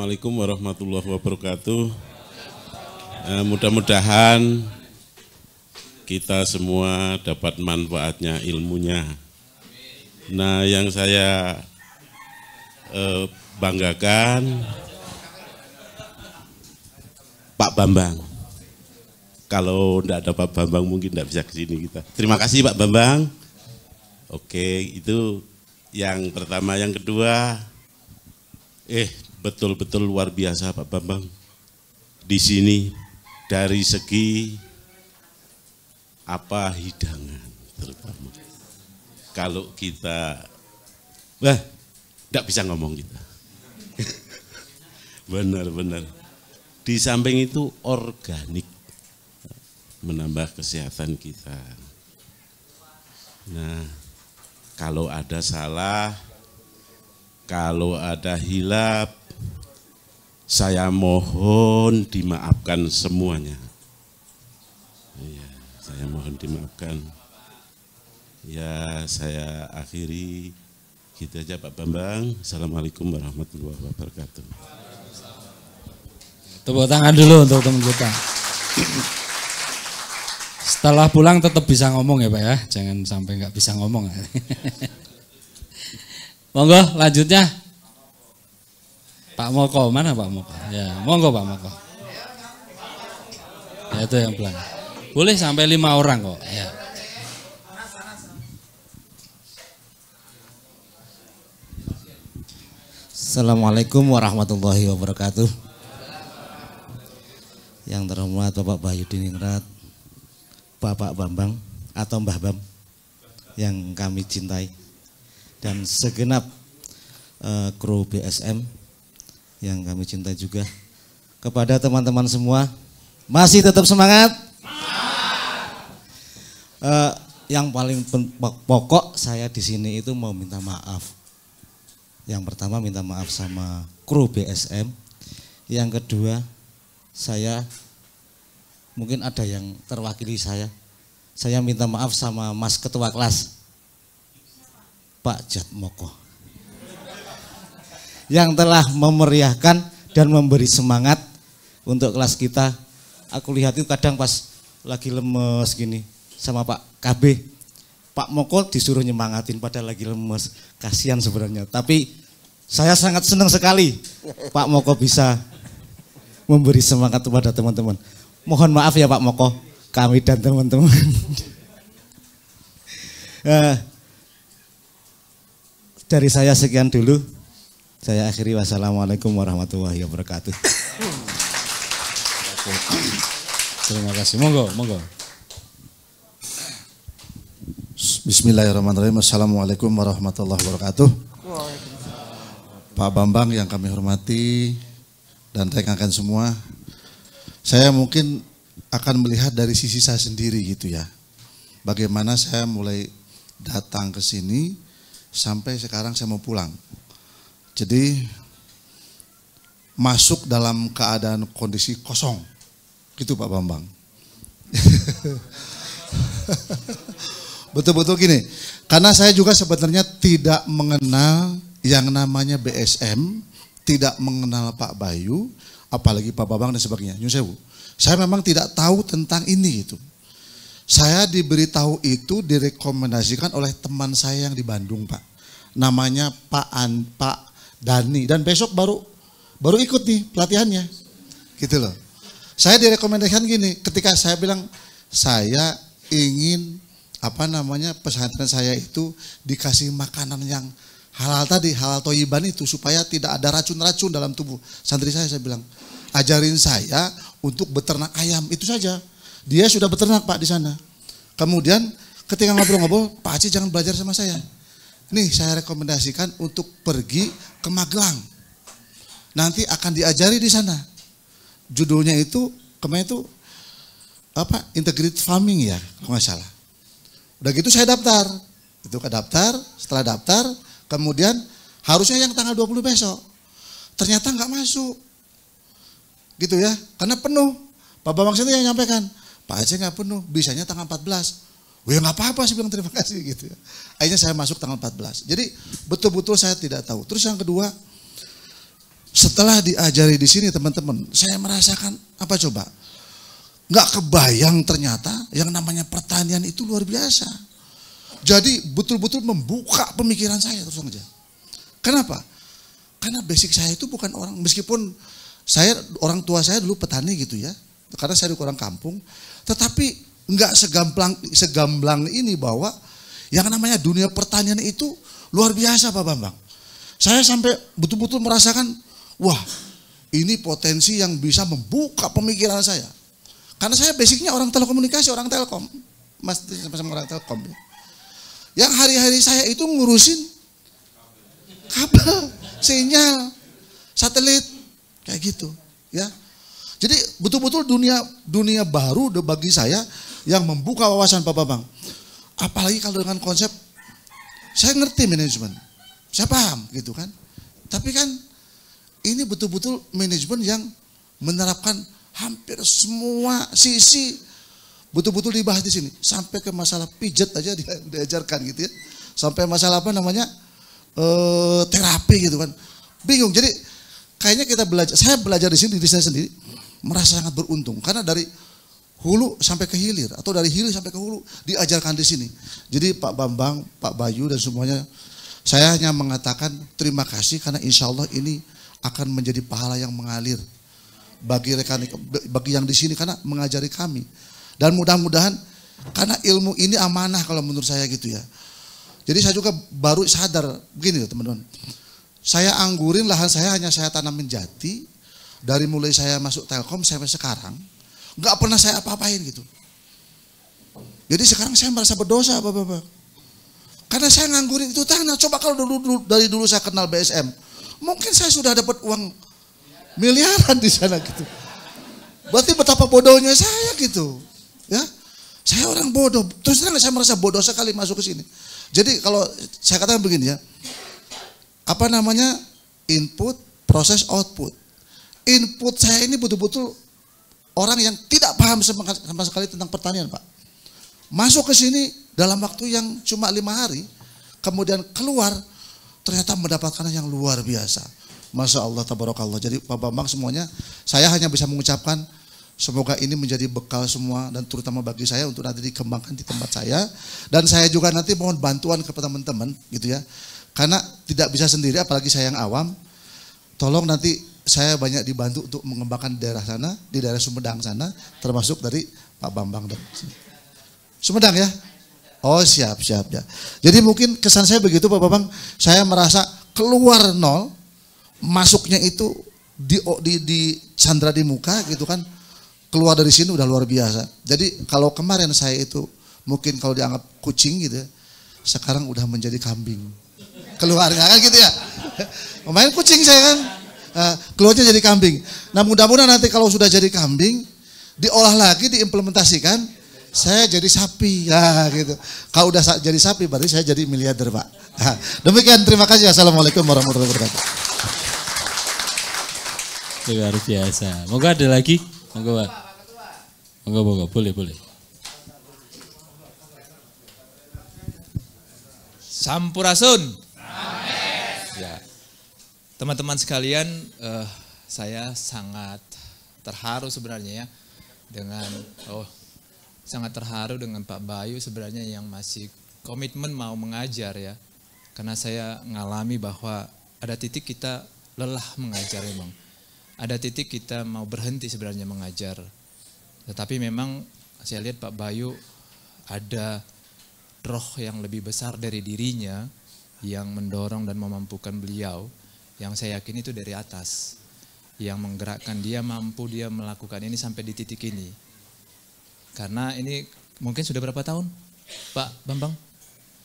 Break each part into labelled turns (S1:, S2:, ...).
S1: Assalamualaikum warahmatullahi wabarakatuh. Mudah-mudahan kita semua dapat manfaatnya ilmunya. Nah, yang saya banggakan Pak Bambang. Kalau tidak ada Pak Bambang mungkin tidak bisa ke sini kita. Terima kasih Pak Bambang. Oke, itu yang pertama. Yang kedua, betul-betul luar biasa Pak Bambang. Di sini dari segi apa hidangan terutama. Kalau kita, tidak bisa ngomong kita. Benar-benar. Di samping itu organik, menambah kesehatan kita. Nah, kalau ada salah, kalau ada hilap, saya mohon dimaafkan semuanya. Ya, saya mohon dimaafkan. Ya, saya akhiri gitu aja Pak Bambang. Assalamualaikum warahmatullahi wabarakatuh.
S2: Tepuk tangan dulu untuk teman kita. Setelah pulang tetap bisa ngomong ya Pak ya, jangan sampai nggak bisa ngomong. Monggo lanjutnya. Pak Moko, mana Pak Moko? Ya, monggo Pak Moko. Ya, itu yang belakang. Boleh sampai 5 orang kok. Ya.
S3: Assalamualaikum warahmatullahi wabarakatuh. Yang terhormat Bapak Bayu Diningrat, Bapak Bambang atau Mbah Bam yang kami cintai, dan segenap kru BSM yang kami cintai juga. Kepada teman-teman semua, masih tetap semangat? Yang paling pokok saya di sini itu mau minta maaf. Yang pertama minta maaf sama kru BSM. Yang kedua, saya mungkin ada yang terwakili saya. Saya minta maaf sama Mas Ketua Kelas, Pak Jatmoko, yang telah memeriahkan dan memberi semangat untuk kelas kita. Aku lihat itu kadang pas lagi lemes gini sama Pak KB, Pak Moko disuruh nyemangatin padahal lagi lemes. Kasihan sebenarnya, tapi saya sangat senang sekali Pak Moko bisa memberi semangat kepada teman-teman. Mohon maaf ya Pak Moko, kami dan teman-teman. Dari saya sekian dulu. Saya akhiri, wassalamualaikum warahmatullahi wabarakatuh.
S2: Terima kasih. Monggo, monggo.
S4: Bismillahirrahmanirrahim. Assalamualaikum warahmatullahi wabarakatuh. Pak Bambang yang kami hormati dan rekan-rekan semua, saya mungkin akan melihat dari sisi saya sendiri gitu ya. Bagaimana saya mulai datang ke sini sampai sekarang saya mau pulang. Jadi masuk dalam keadaan kondisi kosong, gitu Pak Bambang. Betul-betul gini, karena saya juga sebenarnya tidak mengenal yang namanya BSM, tidak mengenal Pak Bayu, apalagi Pak Bambang dan sebagainya. Nyun sewu, saya memang tidak tahu tentang ini gitu. Saya diberitahu itu direkomendasikan oleh teman saya yang di Bandung Pak, namanya Pak Dani, dan besok baru ikut nih pelatihannya, gitu loh. Saya direkomendasikan gini, ketika saya bilang saya ingin pesantren saya itu dikasih makanan yang halal tadi, halal toyiban itu, supaya tidak ada racun-racun dalam tubuh santri saya bilang, ajarin saya untuk beternak ayam, itu saja. Dia sudah beternak Pak di sana. Kemudian ketika ngobrol-ngobrol, Pak Aceh jangan belajar sama saya. Nih saya rekomendasikan untuk pergi ke Magelang. Nanti akan diajari di sana. Judulnya itu kemarin itu integrated farming ya, kalau nggak salah. Udah gitu saya daftar. Itu ke daftar, setelah daftar, kemudian harusnya yang tanggal 20 besok. Ternyata nggak masuk. Gitu ya, karena penuh. Pak Bambang itu yang nyampaikan, Pak Aceh nggak penuh, bisanya tanggal 14. Oh ya nggak apa-apa sih, bilang terima kasih gitu ya. Akhirnya saya masuk tanggal 14. Jadi betul-betul saya tidak tahu. Terus yang kedua, Setelah diajari di sini teman-teman, saya merasakan apa coba? Nggak kebayang ternyata yang namanya pertanian itu luar biasa. Jadi betul-betul membuka pemikiran saya terus aja. Kenapa? Karena basic saya itu bukan orang, meskipun orang tua saya dulu petani gitu ya, karena saya di orang kampung, tetapi nggak segamblang ini bahwa yang namanya dunia pertanian itu luar biasa Pak Bambang. Saya sampai betul-betul merasakan, wah ini potensi yang bisa membuka pemikiran saya. Karena saya basicnya orang telekomunikasi, orang telkom. Mas sama orang telkom. Yang hari-hari saya itu ngurusin kabel, sinyal, satelit, kayak gitu. Ya. Jadi betul-betul dunia baru bagi saya yang membuka wawasan Pak Bambang. Apalagi kalau dengan konsep, saya ngerti manajemen. Saya paham gitu kan. Tapi kan ini betul-betul manajemen yang menerapkan hampir semua sisi betul-betul dibahas di sini. Sampai ke masalah pijat aja diajarkan gitu ya. Sampai masalah apa namanya terapi gitu kan. Bingung. Jadi kayaknya saya belajar di sini diri saya sendiri merasa sangat beruntung karena dari hulu sampai ke hilir atau dari hilir sampai ke hulu diajarkan di sini. Jadi Pak Bambang, Pak Bayu dan semuanya, saya hanya mengatakan terima kasih karena insya Allah ini akan menjadi pahala yang mengalir bagi yang di sini karena mengajari kami. Dan mudah-mudahan karena ilmu ini amanah kalau menurut saya gitu ya. Jadi saya juga baru sadar begini teman-teman. Saya anggurin lahan saya hanya saya tanamin jati dari mulai saya masuk Telkom sampai sekarang nggak pernah saya apa-apain gitu. Jadi sekarang saya merasa berdosa Bapak-bapak. Karena saya nganggurin itu tanah. Coba kalau dari dulu saya kenal BSM, mungkin saya sudah dapat uang miliaran di sana gitu. Berarti betapa bodohnya saya gitu. Ya, saya orang bodoh. Terus terang saya merasa bodoh sekali masuk ke sini. Jadi kalau saya katakan begini ya, apa namanya input, proses, output. Input saya ini betul-betul orang yang tidak paham sama sekali tentang pertanian Pak. Masuk ke sini dalam waktu yang cuma 5 hari, kemudian keluar ternyata mendapatkan yang luar biasa. Masya Allah, tabarakallah. Jadi Pak Bambang semuanya, saya hanya bisa mengucapkan semoga ini menjadi bekal semua dan terutama bagi saya untuk nanti dikembangkan di tempat saya. Dan saya juga nanti mohon bantuan kepada teman-teman gitu ya. Karena tidak bisa sendiri apalagi saya yang awam. Tolong nanti saya banyak dibantu untuk mengembangkan di daerah sana, di daerah Sumedang sana, termasuk dari Pak Bambang dan Sumedang ya? Oh siap ya. Jadi mungkin kesan saya begitu Pak Bambang, saya merasa keluar nol, masuknya itu di Chandra di muka gitu kan, keluar dari sini udah luar biasa. Jadi kalau kemarin saya itu mungkin kalau dianggap kucing gitu ya, sekarang udah menjadi kambing. Keluarnya kan gitu ya. Kemarin kucing saya kan, keluarnya jadi kambing. Nah mudah-mudahan nanti kalau sudah jadi kambing, diolah lagi, diimplementasikan, saya jadi sapi, ya gitu. Kalau udah jadi sapi, berarti saya jadi miliarder Pak. Nah, demikian, terima kasih. Assalamualaikum warahmatullahi wabarakatuh.
S2: Luar biasa. Moga ada lagi? Moga boleh.
S5: Sampurasun. Ya. Teman-teman sekalian, saya sangat terharu sebenarnya ya dengan sangat terharu dengan Pak Bayu sebenarnya yang masih komitmen mau mengajar ya. Karena saya ngalami bahwa ada titik kita lelah mengajar memang. Ada titik kita mau berhenti sebenarnya mengajar. Tetapi memang saya lihat Pak Bayu ada roh yang lebih besar dari dirinya yang mendorong dan memampukan beliau. Yang saya yakin itu dari atas. Yang menggerakkan dia mampu dia melakukan ini sampai di titik ini. Karena ini mungkin sudah berapa tahun Pak Bambang?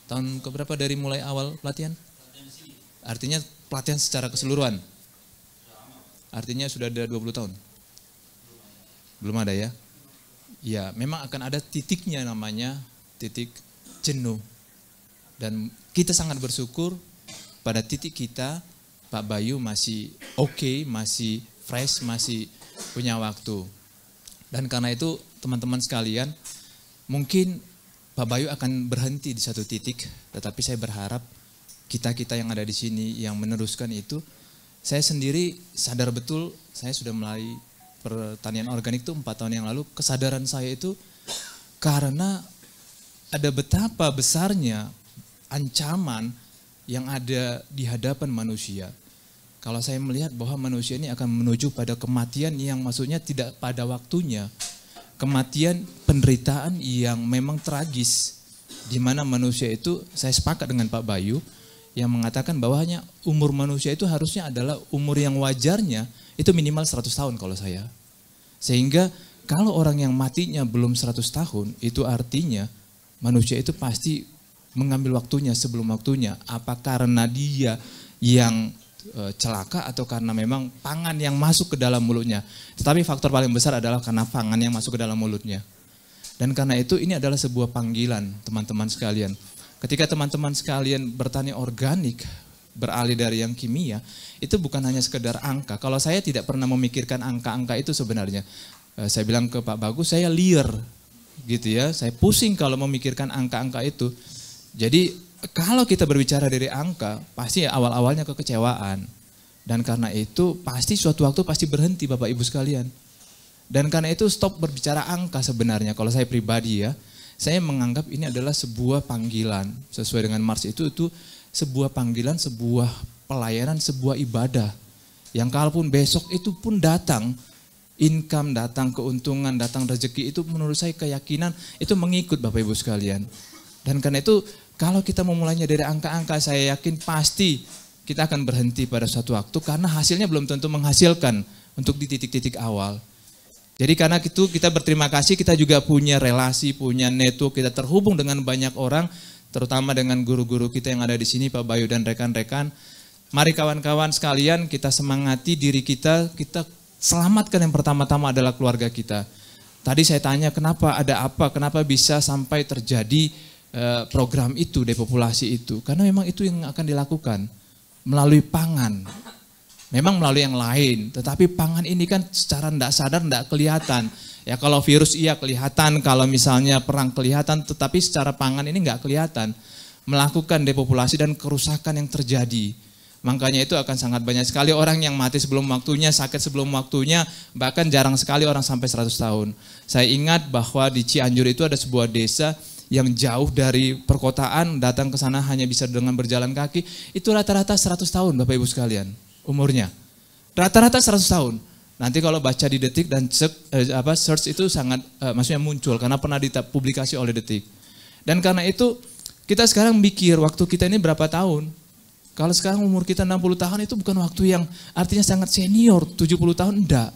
S5: Tahun keberapa dari mulai awal pelatihan? Artinya pelatihan secara keseluruhan? Artinya sudah ada 20 tahun? Belum ada ya? Ya memang akan ada titiknya namanya titik jenuh. Dan kita sangat bersyukur pada titik kita Pak Bayu masih oke, masih fresh, masih punya waktu. Dan karena itu teman-teman sekalian, mungkin Pak Bayu akan berhenti di satu titik, tetapi saya berharap kita-kita yang ada di sini yang meneruskan itu, saya sendiri sadar betul, saya sudah mulai pertanian organik itu 4 tahun yang lalu. Kesadaran saya itu karena ada betapa besarnya ancaman yang ada di hadapan manusia. Kalau saya melihat bahwa manusia ini akan menuju pada kematian yang maksudnya tidak pada waktunya. Kematian, penderitaan yang memang tragis. Di mana manusia itu, saya sepakat dengan Pak Bayu, yang mengatakan bahwanya umur manusia itu harusnya adalah umur yang wajarnya, itu minimal 100 tahun kalau saya. Sehingga kalau orang yang matinya belum 100 tahun, itu artinya manusia itu pasti mengambil waktunya sebelum waktunya. Apa karena dia yang celaka atau karena memang pangan yang masuk ke dalam mulutnya. Tetapi faktor paling besar adalah karena pangan yang masuk ke dalam mulutnya. Dan karena itu ini adalah sebuah panggilan teman-teman sekalian. Ketika teman-teman sekalian bertani organik, beralih dari yang kimia, itu bukan hanya sekedar angka. Kalau saya tidak pernah memikirkan angka-angka itu sebenarnya. Saya bilang ke Pak Bagus, saya liar gitu ya. Saya pusing kalau memikirkan angka-angka itu. Jadi kalau kita berbicara dari angka, pasti awal-awalnya kekecewaan. Dan karena itu pasti suatu waktu pasti berhenti Bapak Ibu sekalian. Dan karena itu stop berbicara angka sebenarnya. Kalau saya pribadi ya, saya menganggap ini adalah sebuah panggilan. Sesuai dengan Mars itu sebuah panggilan, sebuah pelayanan, sebuah ibadah. Yang kalaupun besok itu pun datang, income datang, keuntungan datang, rezeki itu menurut saya keyakinan itu mengikut Bapak Ibu sekalian. Dan karena itu kalau kita memulainya dari angka-angka, saya yakin pasti kita akan berhenti pada suatu waktu karena hasilnya belum tentu menghasilkan untuk di titik-titik awal. Jadi karena itu kita berterima kasih, kita juga punya relasi, punya network, kita terhubung dengan banyak orang, terutama dengan guru-guru kita yang ada di sini, Pak Bayu dan rekan-rekan. Mari kawan-kawan sekalian, kita semangati diri kita selamatkan yang pertama-tama adalah keluarga kita. Tadi saya tanya kenapa, ada apa, kenapa bisa sampai terjadi program itu, depopulasi itu. Karena memang itu yang akan dilakukan melalui pangan. Memang melalui yang lain, tetapi pangan ini kan secara tidak sadar tidak kelihatan. Ya kalau virus iya kelihatan, kalau misalnya perang kelihatan, tetapi secara pangan ini nggak kelihatan. Melakukan depopulasi dan kerusakan yang terjadi. Makanya itu akan sangat banyak sekali orang yang mati sebelum waktunya, sakit sebelum waktunya, bahkan jarang sekali orang sampai 100 tahun. Saya ingat bahwa di Cianjur itu ada sebuah desa yang jauh dari perkotaan, datang ke sana hanya bisa dengan berjalan kaki, itu rata-rata 100 tahun Bapak Ibu sekalian umurnya. Rata-rata 100 tahun. Nanti kalau baca di Detik dan search itu sangat maksudnya muncul karena pernah dipublikasi oleh Detik. Dan karena itu kita sekarang mikir waktu kita ini berapa tahun. Kalau sekarang umur kita 60 tahun itu bukan waktu yang artinya sangat senior, 70 tahun enggak.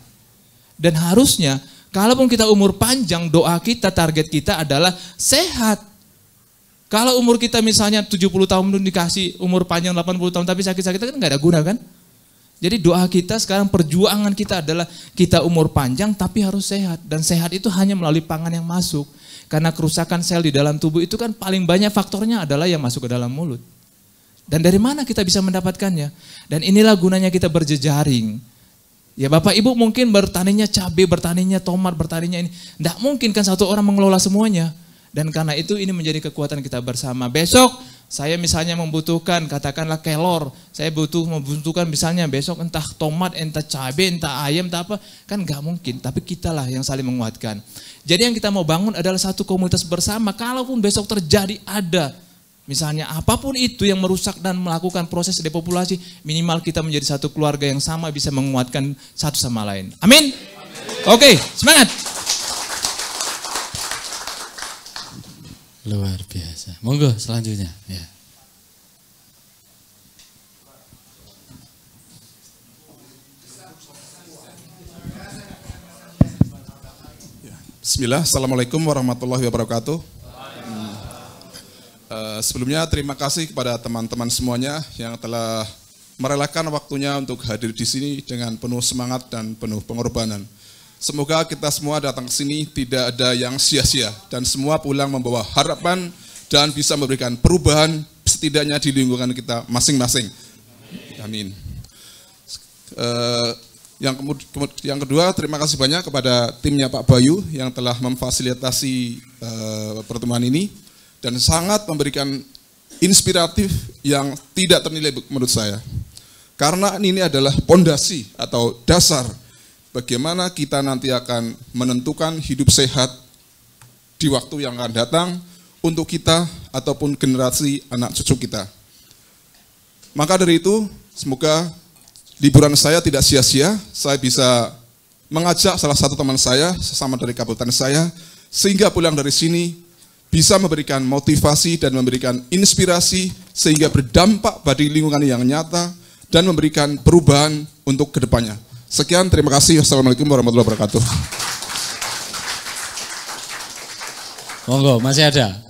S5: Dan harusnya kalaupun kita umur panjang, doa kita, target kita adalah sehat. Kalau umur kita misalnya 70 tahun dikasih umur panjang 80 tahun tapi sakit-sakitan kan gak ada guna kan? Jadi doa kita sekarang, perjuangan kita adalah kita umur panjang tapi harus sehat. Dan sehat itu hanya melalui pangan yang masuk. Karena kerusakan sel di dalam tubuh itu kan paling banyak faktornya adalah yang masuk ke dalam mulut. Dan dari mana kita bisa mendapatkannya? Dan inilah gunanya kita berjejaring. Ya Bapak Ibu mungkin bertaninya cabai, bertaninya tomat, bertaninya ini. Tidak mungkin kan satu orang mengelola semuanya. Dan karena itu ini menjadi kekuatan kita bersama. Besok saya misalnya membutuhkan katakanlah kelor. Saya membutuhkan misalnya besok entah tomat, entah cabai, entah ayam, entah apa. Kan gak mungkin, tapi kitalah yang saling menguatkan. Jadi yang kita mau bangun adalah satu komunitas bersama. Kalaupun besok terjadi ada misalnya apapun itu yang merusak dan melakukan proses depopulasi, minimal kita menjadi satu keluarga yang sama bisa menguatkan satu sama lain. Amin? Oke, semangat.
S2: Luar biasa. Monggo selanjutnya. Ya.
S6: Bismillah, Assalamualaikum warahmatullahi wabarakatuh. Sebelumnya terima kasih kepada teman-teman semuanya yang telah merelakan waktunya untuk hadir di sini dengan penuh semangat dan penuh pengorbanan. Semoga kita semua datang ke sini tidak ada yang sia-sia dan semua pulang membawa harapan dan bisa memberikan perubahan setidaknya di lingkungan kita masing-masing. Amin. Yang kedua, terima kasih banyak kepada timnya Pak Bayu yang telah memfasilitasi pertemuan ini dan sangat memberikan inspiratif yang tidak ternilai menurut saya. Karena ini adalah pondasi atau dasar bagaimana kita nanti akan menentukan hidup sehat di waktu yang akan datang untuk kita ataupun generasi anak cucu kita. Maka dari itu, semoga liburan saya tidak sia-sia, saya bisa mengajak salah satu teman saya, sesama dari kabupaten saya, sehingga pulang dari sini bisa memberikan motivasi dan memberikan inspirasi sehingga berdampak pada lingkungan yang nyata dan memberikan perubahan untuk kedepannya. Sekian, terima kasih. Wassalamualaikum warahmatullahi wabarakatuh.
S2: Monggo, masih ada?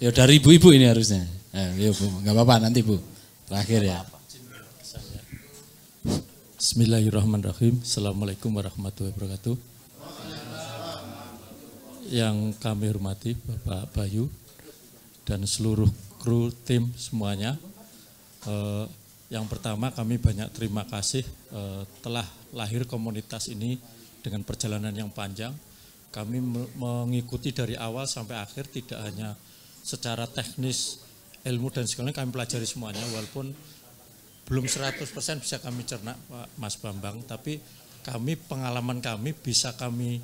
S2: Ya dari ibu-ibu ini harusnya. Ya Bu, nggak apa-apa nanti Bu. Terakhir ya.
S7: Bismillahirrahmanirrahim. Assalamualaikum warahmatullahi wabarakatuh. Yang kami hormati Bapak Bayu dan seluruh kru tim semuanya. Yang pertama kami banyak terima kasih telah lahir komunitas ini dengan perjalanan yang panjang. Kami mengikuti dari awal sampai akhir, tidak hanya secara teknis, ilmu dan segalanya kami pelajari semuanya, walaupun belum 100% bisa kami cerna Pak Mas Bambang, tapi pengalaman kami bisa kami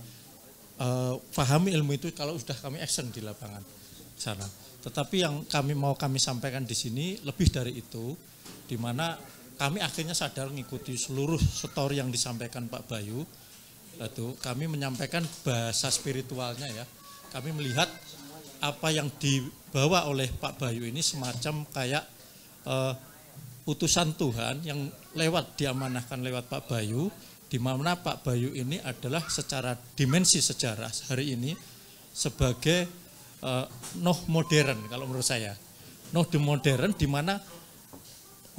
S7: pahami ilmu itu kalau sudah kami action di lapangan sana. Tetapi yang kami sampaikan di sini lebih dari itu, di mana kami akhirnya sadar mengikuti seluruh story yang disampaikan Pak Bayu. Itu kami menyampaikan bahasa spiritualnya ya. Kami melihat apa yang dibawa oleh Pak Bayu ini semacam kayak utusan Tuhan yang diamanahkan lewat Pak Bayu, di mana Pak Bayu ini adalah secara dimensi sejarah hari ini sebagai Nuh modern kalau menurut saya. Nuh modern di mana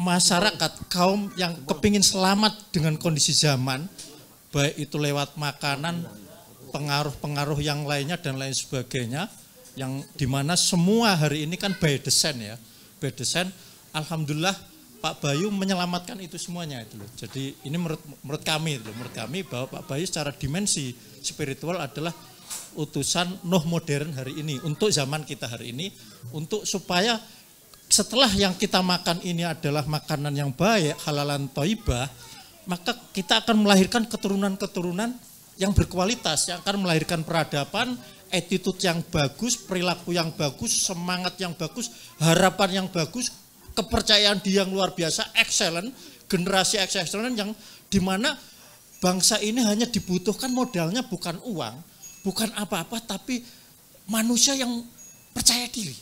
S7: masyarakat kaum yang kepingin selamat dengan kondisi zaman, baik itu lewat makanan, pengaruh-pengaruh yang lainnya dan lain sebagainya, yang dimana semua hari ini kan by design ya, by design. Alhamdulillah Pak Bayu menyelamatkan itu semuanya itu loh. Jadi ini menurut kami bahwa Pak Bayu secara dimensi spiritual adalah utusan Nuh modern hari ini untuk zaman kita hari ini, untuk supaya setelah yang kita makan ini adalah makanan yang baik, halalan thayyibah, maka kita akan melahirkan keturunan-keturunan yang berkualitas, yang akan melahirkan peradaban, attitude yang bagus, perilaku yang bagus, semangat yang bagus, harapan yang bagus, kepercayaan diri yang luar biasa, excellent, generasi excellent yang dimana bangsa ini hanya dibutuhkan modalnya bukan uang, bukan apa-apa, tapi manusia yang percaya diri.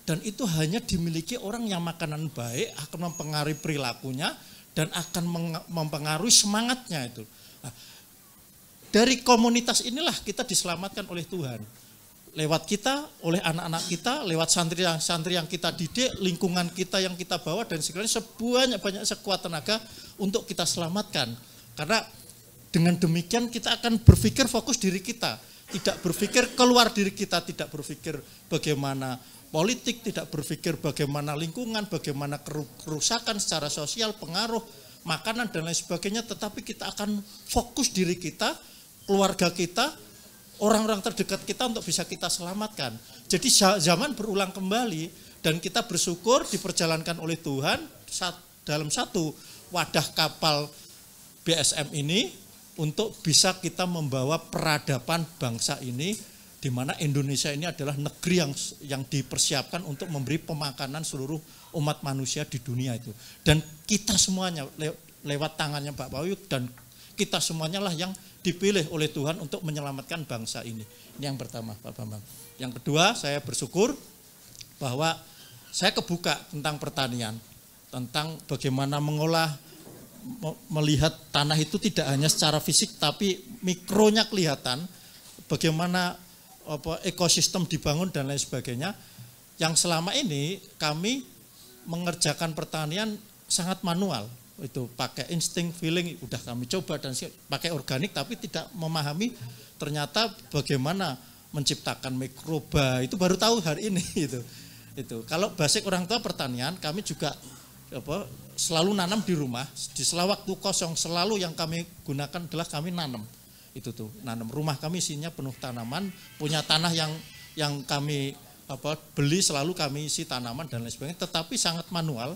S7: Dan itu hanya dimiliki orang yang makanan baik, akan mempengaruhi perilakunya, dan akan mempengaruhi semangatnya itu. Nah, dari komunitas inilah kita diselamatkan oleh Tuhan. Lewat kita, oleh anak-anak kita, lewat santri yang kita didik, lingkungan kita yang kita bawa, dan sebenarnya sebanyak-banyak sekuat tenaga untuk kita selamatkan. Karena dengan demikian kita akan berpikir fokus diri kita, tidak berpikir keluar diri kita, tidak berpikir bagaimana politik, tidak berpikir bagaimana lingkungan, bagaimana kerusakan secara sosial, pengaruh makanan dan lain sebagainya, tetapi kita akan fokus diri kita, keluarga kita, orang-orang terdekat kita untuk bisa kita selamatkan. Jadi zaman berulang kembali dan kita bersyukur diperjalankan oleh Tuhan dalam satu wadah kapal BSM ini untuk bisa kita membawa peradaban bangsa ini, di mana Indonesia ini adalah negeri yang dipersiapkan untuk memberi pemakanan seluruh umat manusia di dunia itu. Dan kita semuanya lewat tangannya Pak Bayu dan kita semuanya lah yang dipilih oleh Tuhan untuk menyelamatkan bangsa ini. Ini yang pertama Pak Bambang. Yang kedua, saya bersyukur bahwa saya kebuka tentang pertanian, tentang bagaimana melihat tanah itu tidak hanya secara fisik tapi mikronya kelihatan, bagaimana ekosistem dibangun dan lain sebagainya. Yang selama ini kami mengerjakan pertanian sangat manual, itu pakai insting, feeling, udah kami coba dan pakai organik, tapi tidak memahami ternyata bagaimana menciptakan mikroba, itu baru tahu hari ini itu. Kalau basic orang tua pertanian, kami juga selalu nanam di rumah, di sela waktu kosong selalu yang kami gunakan adalah kami nanam. Itu tuh, nanam. Rumah kami isinya penuh tanaman, punya tanah yang kami beli, selalu kami isi tanaman dan lain sebagainya, tetapi sangat manual.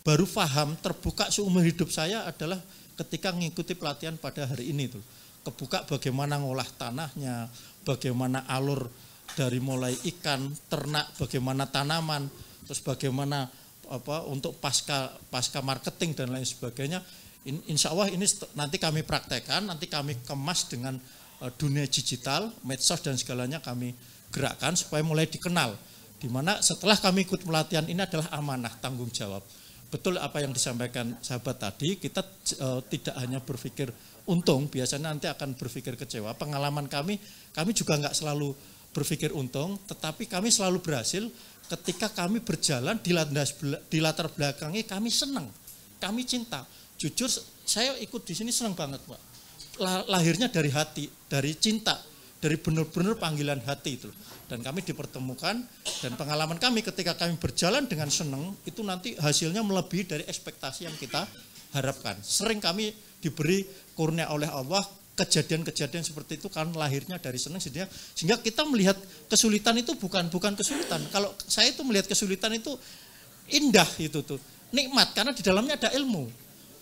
S7: baru paham, terbuka seumur hidup saya adalah ketika mengikuti pelatihan pada hari ini tuh. Kebuka bagaimana ngolah tanahnya, bagaimana alur dari mulai ikan, ternak, bagaimana tanaman, terus bagaimana untuk pasca marketing dan lain sebagainya. Insya Allah ini nanti kami praktekkan, nanti kami kemas dengan dunia digital, medsos dan segalanya kami gerakkan supaya mulai dikenal. Dimana setelah kami ikut pelatihan ini adalah amanah, tanggung jawab. Betul apa yang disampaikan sahabat tadi, kita tidak hanya berpikir untung, biasanya nanti akan berpikir kecewa. Pengalaman kami juga nggak selalu berpikir untung, tetapi kami selalu berhasil ketika kami berjalan di latar belakangnya kami senang, kami cinta. Jujur saya ikut di sini senang banget, Pak. Lahirnya dari hati, dari cinta, dari benar-benar panggilan hati itu. Dan kami dipertemukan dan pengalaman kami ketika kami berjalan dengan senang itu nanti hasilnya melebihi dari ekspektasi yang kita harapkan. Sering kami diberi kurnia oleh Allah kejadian-kejadian seperti itu kan lahirnya dari senang sehingga kita melihat kesulitan itu bukan kesulitan. Kalau saya itu melihat kesulitan itu indah itu tuh, nikmat karena di dalamnya ada ilmu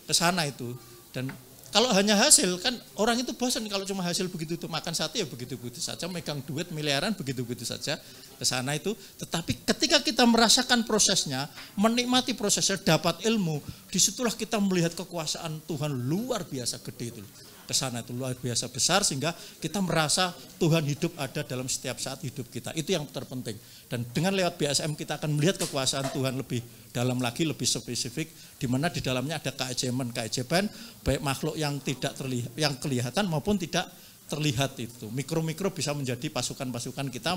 S7: ke sana itu. Dan kalau hanya hasil kan orang itu bosan kalau cuma hasil begitu tuh, makan sate ya begitu-begitu saja, megang duit miliaran begitu-begitu saja ke sana itu. Tetapi ketika kita merasakan prosesnya, menikmati prosesnya, dapat ilmu, disitulah kita melihat kekuasaan Tuhan luar biasa gede itu. Ke sana itu luar biasa besar sehingga kita merasa Tuhan hidup ada dalam setiap saat hidup kita. Itu yang terpenting. Dan dengan lewat BSM kita akan melihat kekuasaan Tuhan lebih dalam lagi, lebih spesifik, di mana di dalamnya ada keajaiban baik makhluk yang tidak terlihat, yang kelihatan maupun tidak terlihat itu. Mikro-mikro bisa menjadi pasukan-pasukan kita,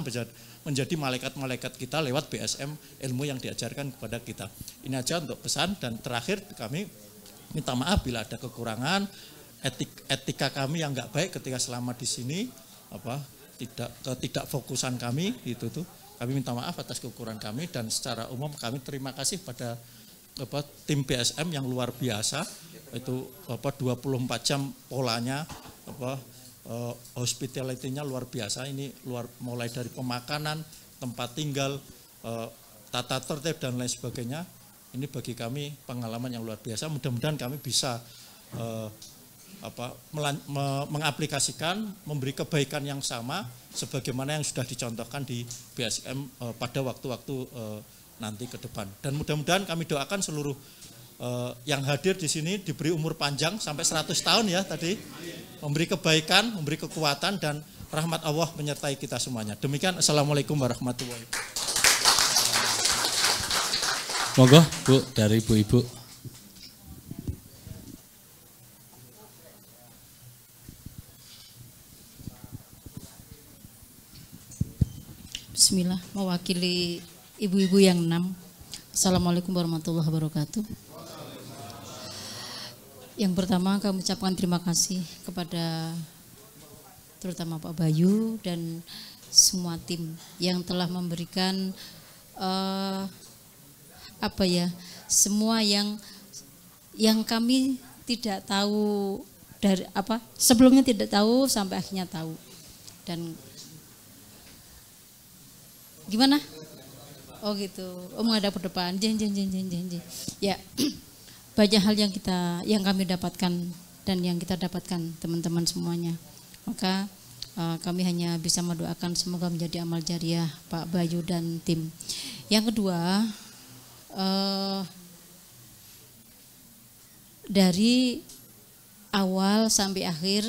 S7: menjadi malaikat-malaikat kita lewat BSM, ilmu yang diajarkan kepada kita. Ini aja untuk pesan, dan terakhir kami minta maaf bila ada kekurangan, etika kami yang enggak baik ketika selama di sini, ketidakfokusan kami itu tuh. Kami minta maaf atas kekurangan kami, dan secara umum kami terima kasih pada tim BSM yang luar biasa. Itu 24 jam polanya, hospitality-nya luar biasa. Ini mulai dari pemakanan, tempat tinggal, tata tertib dan lain sebagainya. Ini bagi kami pengalaman yang luar biasa. Mudah-mudahan kami bisa mengaplikasikan, memberi kebaikan yang sama sebagaimana yang sudah dicontohkan di BSM pada waktu-waktu nanti ke depan. Dan mudah-mudahan kami doakan seluruh yang hadir di sini diberi umur panjang sampai 100 tahun ya tadi, memberi kebaikan, memberi kekuatan, dan rahmat Allah menyertai kita semuanya. Demikian, Assalamualaikum warahmatullahi wabarakatuh.
S2: Monggo Bu, dari Ibu-Ibu.
S8: Bismillah, mewakili ibu-ibu yang 6. Assalamualaikum warahmatullahi wabarakatuh. Yang pertama kami ucapkan terima kasih kepada terutama Pak Bayu dan semua tim yang telah memberikan semua yang kami tidak tahu dari sebelumnya tidak tahu sampai akhirnya tahu. Dan gimana? Oh gitu. Oh menghadap ke depan. Ya. Banyak hal yang kami dapatkan dan yang kita dapatkan teman-teman semuanya. Maka kami hanya bisa mendoakan semoga menjadi amal jariah Pak Bayu dan tim. Yang kedua, dari awal sampai akhir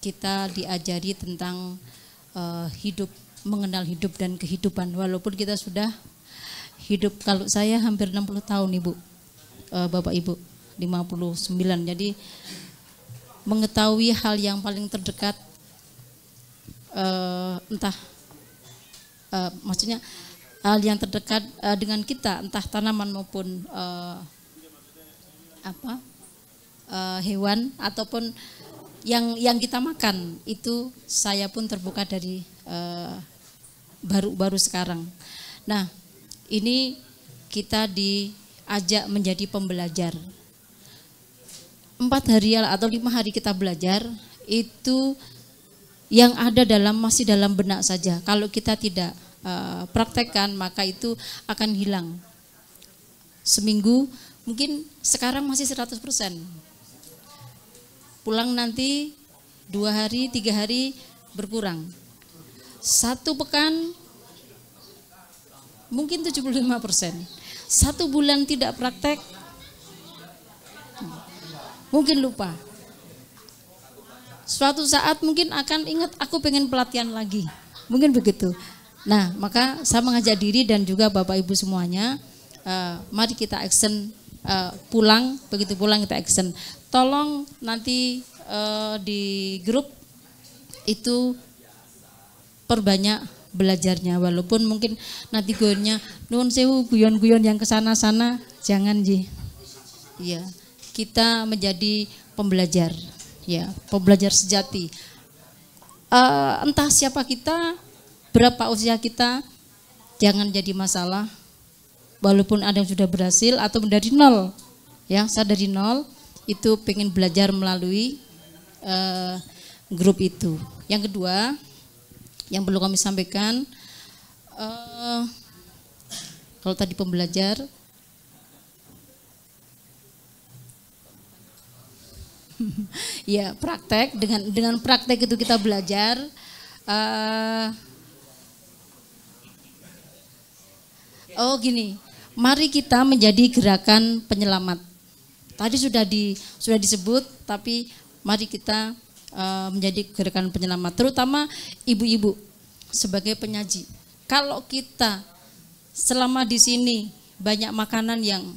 S8: kita diajari tentang hidup, mengenal hidup dan kehidupan. Walaupun kita sudah hidup, kalau saya hampir 60 tahun Ibu, Bapak Ibu 59. Jadi mengetahui hal yang paling terdekat, maksudnya hal yang terdekat dengan kita, entah tanaman maupun hewan ataupun yang kita makan, itu saya pun terbuka dari baru sekarang. Nah, ini kita diajak menjadi pembelajar. 4 hari atau 5 hari kita belajar, itu yang ada masih dalam benak saja. Kalau kita tidak praktekkan, maka itu akan hilang. Seminggu mungkin sekarang masih 100%. Pulang nanti 2 hari, 3 hari berkurang. 1 pekan mungkin 75%. 1 bulan tidak praktek, mungkin lupa. Suatu saat mungkin akan ingat, aku pengen pelatihan lagi. Mungkin begitu. Nah, maka saya mengajak diri dan juga Bapak Ibu semuanya, mari kita action, pulang, begitu pulang kita action. Tolong nanti di grup itu perbanyak belajarnya, walaupun mungkin nanti guyonnya nuwun sewu, guyon-guyon yang kesana-sana, jangan ji. Ya, kita menjadi pembelajar, ya, pembelajar sejati. Entah siapa kita, berapa usia kita, jangan jadi masalah. Walaupun ada yang sudah berhasil atau dari nol, ya, saya dari nol itu pengen belajar melalui grup itu. Yang kedua, yang perlu kami sampaikan, kalau tadi pembelajar, ya praktek, dengan praktek itu kita belajar. Gini, mari kita menjadi gerakan penyelamat. Tadi sudah disebut, tapi mari kita menjadi gerakan penyelamat, terutama ibu-ibu sebagai penyaji. Kalau kita selama di sini banyak makanan yang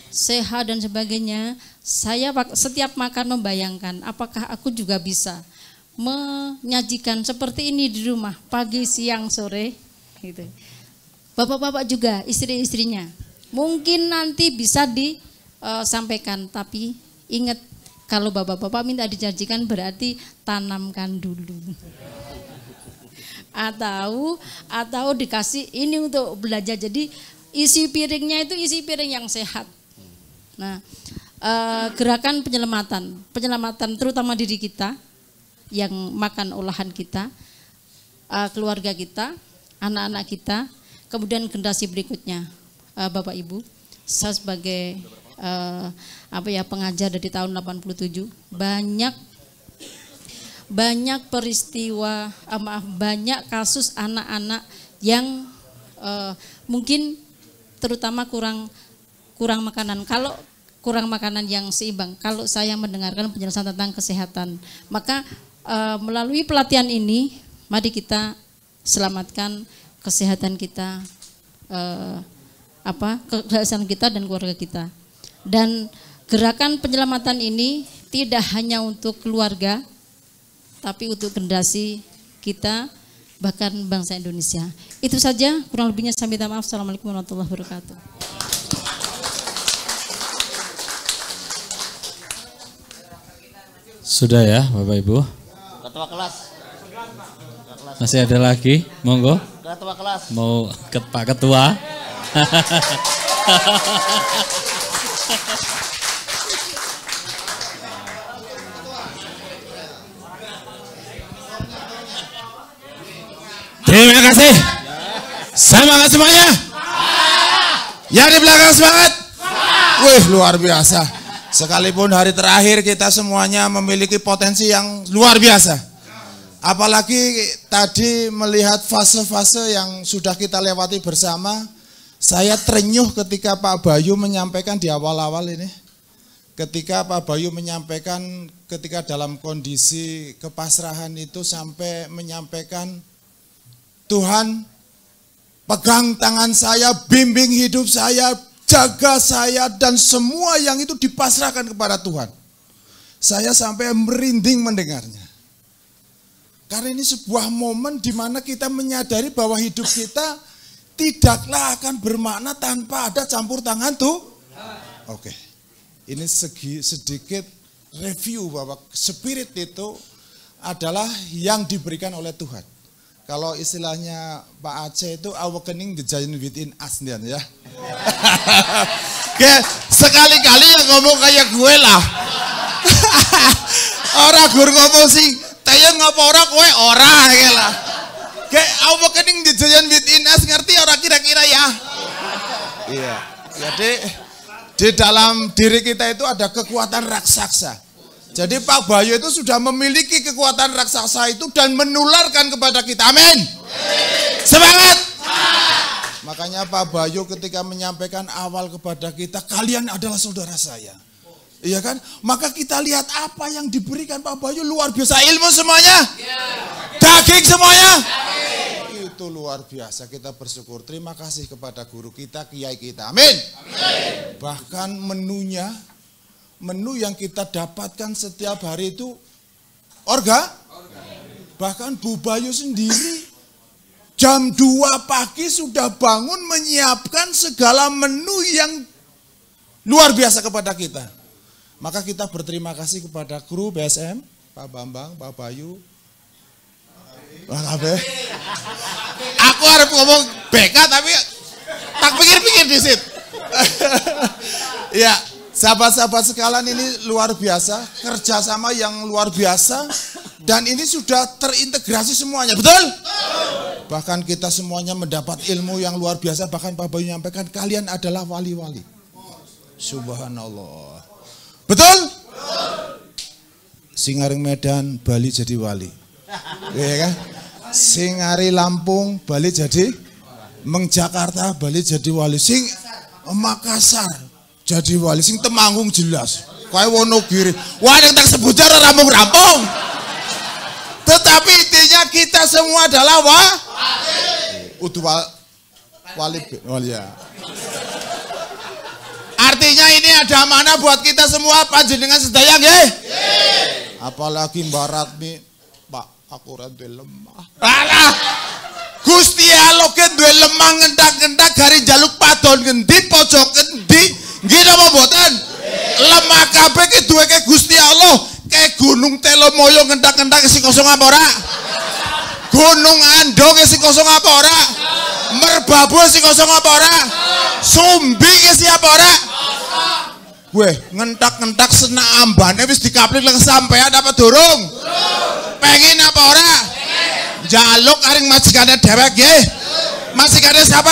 S8: sehat dan sebagainya, saya setiap makan membayangkan apakah aku juga bisa menyajikan seperti ini di rumah pagi, siang, sore, gitu. Bapak-bapak juga, istri-istrinya, mungkin nanti bisa disampaikan, tapi ingat, kalau bapak-bapak minta dijanjikan berarti tanamkan dulu. Atau dikasih ini untuk belajar. Jadi isi piringnya itu isi piring yang sehat. Nah, gerakan penyelamatan terutama diri kita yang makan olahan kita, keluarga kita, anak-anak kita, kemudian generasi berikutnya. Bapak Ibu, saya sebagai pengajar dari tahun 87, banyak peristiwa, banyak kasus anak-anak yang mungkin terutama kurang makanan. Kalau kurang makanan yang seimbang, kalau saya mendengarkan penjelasan tentang kesehatan, maka melalui pelatihan ini, mari kita selamatkan kesehatan kita, kesehatan kita dan keluarga kita. Dan gerakan penyelamatan ini tidak hanya untuk keluarga, tapi untuk generasi kita, bahkan bangsa Indonesia. Itu saja, kurang lebihnya saya minta maaf. Assalamualaikum warahmatullahi wabarakatuh.
S2: Sudah ya Bapak Ibu.
S3: Ketua kelas.
S2: Masih ada lagi, monggo.
S3: Ketua kelas.
S2: Mau Pak Ketua.
S9: Terima kasih. Semangat semuanya. Yang di belakang semangat. Wih, luar biasa. Sekalipun hari terakhir kita semuanya memiliki potensi yang luar biasa. Apalagi tadi melihat fase-fase yang sudah kita lewati bersama. Saya terenyuh ketika Pak Bayu menyampaikan di awal-awal ini. Ketika Pak Bayu menyampaikan ketika dalam kondisi kepasrahan itu sampai menyampaikan, Tuhan pegang tangan saya, bimbing hidup saya, jaga saya, dan semua yang itu dipasrahkan kepada Tuhan. Saya sampai merinding mendengarnya. Karena ini sebuah momen di mana kita menyadari bahwa hidup kita tidaklah akan bermakna tanpa ada campur tangan tuh. Oke. Ini sedikit review bahwa spirit itu adalah yang diberikan oleh Tuhan. Kalau istilahnya Pak Aceh itu awakening the giant within us ya. Oke, sekali-kali yang ngomong kayak gue lah. Orang gur ngomong sih, tayang ngapa orang kowe ora kayak lah. Kayak awakening the giant within us, ngerti orang kira-kira ya? Iya. Jadi di dalam diri kita itu ada kekuatan raksasa. Jadi Pak Bayu itu sudah memiliki kekuatan raksasa itu dan menularkan kepada kita. Amin. Semangat. Makanya Pak Bayu ketika menyampaikan awal kepada kita, kalian adalah saudara saya. Iya kan? Maka kita lihat apa yang diberikan Pak Bayu luar biasa. Ilmu semuanya. Daging semuanya. Itu luar biasa. Kita bersyukur. Terima kasih kepada guru kita, kiai kita. Amin. Bahkan menu yang kita dapatkan setiap hari itu bahkan Bu Bayu sendiri jam 2 pagi sudah bangun menyiapkan segala menu yang luar biasa kepada kita. Maka kita berterima kasih kepada kru BSM, Pak Bambang, Pak Bayu, Pak Abe. Aku harus ngomong BK tapi tak pikir-pikir di situ. Ya, sahabat-sahabat sekalian, ini luar biasa, kerjasama yang luar biasa, dan ini sudah terintegrasi semuanya, betul? Bahkan kita semuanya mendapat ilmu yang luar biasa, bahkan Pak Bayu menyampaikan kalian adalah wali-wali. Subhanallah. Betul? Singaring Medan, Bali jadi wali. Iya kan? Singari Lampung, Bali jadi Jakarta, Bali jadi wali. Sing Makassar jadi wali, sing Temanggung jelas. Kayak Wonogiri. Wah, yang tak sebut cara rampung-rampung. Tetapi intinya kita semua adalah wali ya. Artinya ini ada mana buat kita semua, panjenengan sedaya nggih? Apalagi Mbak Ratmi, Pak, aku ora duwe lemah. Alah. Gusti Allah ke duwe lemah ngendak-ngendak gari jaluk padon ngendi pojok ngendi? Nggih napa mboten? Lemah kabeh ki duweke Gusti Allah. Kayak Gunung Telomoyo ngendak-ngendak sing kosong apa ora? Gunung Andong sing kosong apa ora? Merbabu sing kosong apa ora? Sumbi ki siapa ora? Weh, ngentak-ngentak senak ambane wis dikaplik lek sampean apa durung? Pengen apa ora? Jaluk aring majikane dhewek nggih. Majikane siapa?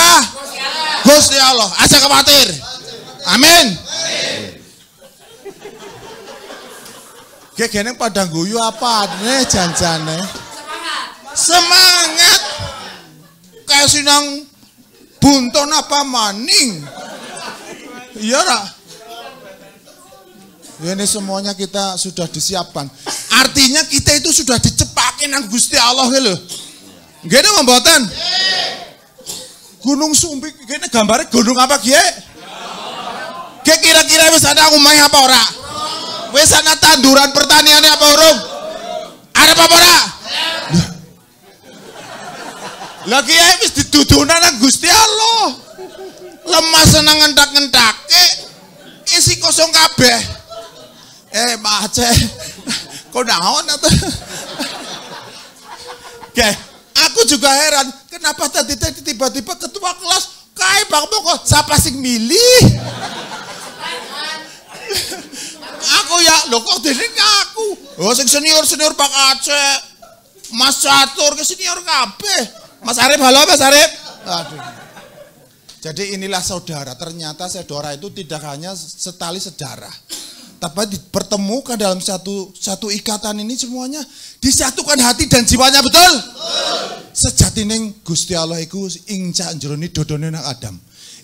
S9: Gusti Allah. Aja khawatir. Amin. Kene pada guyu apa nih janjane? Semangat. Kayak sinang bunton apa maning. Iya ora? Ini semuanya kita sudah disiapkan. Artinya kita itu sudah dicepake nang Gusti Allah lho. Nggih napa mboten? Gunung Sumbing kene gambare gunung apa nggih? Kira-kira wis ana omahe apa ora? Wis ana tanduran pertaniannya apa urung? Ada apa ora? Lah kiai wis diduduna nang Gusti Allah. Lemah seneng ngentak-ngentake. Isi kosong kabeh. Pak Aceh, kok naon atau? Oke, aku juga heran, kenapa tadi tiba-tiba ketua kelas kayak Bang Moko, siapa sing milih? Aku ya, lo kok dene aku? Oh, sing senior Pak Aceh, Mas Catur ke senior kabeh. Mas Arif, halo Mas Arif. Aduh. Jadi inilah saudara, ternyata saudara itu tidak hanya setali sedarah. Tapi dipertemukan dalam satu ikatan ini semuanya disatukan hati dan jiwanya, betul? Sejatine Gusti Allah iku ing sanjroning dodone nang Adam.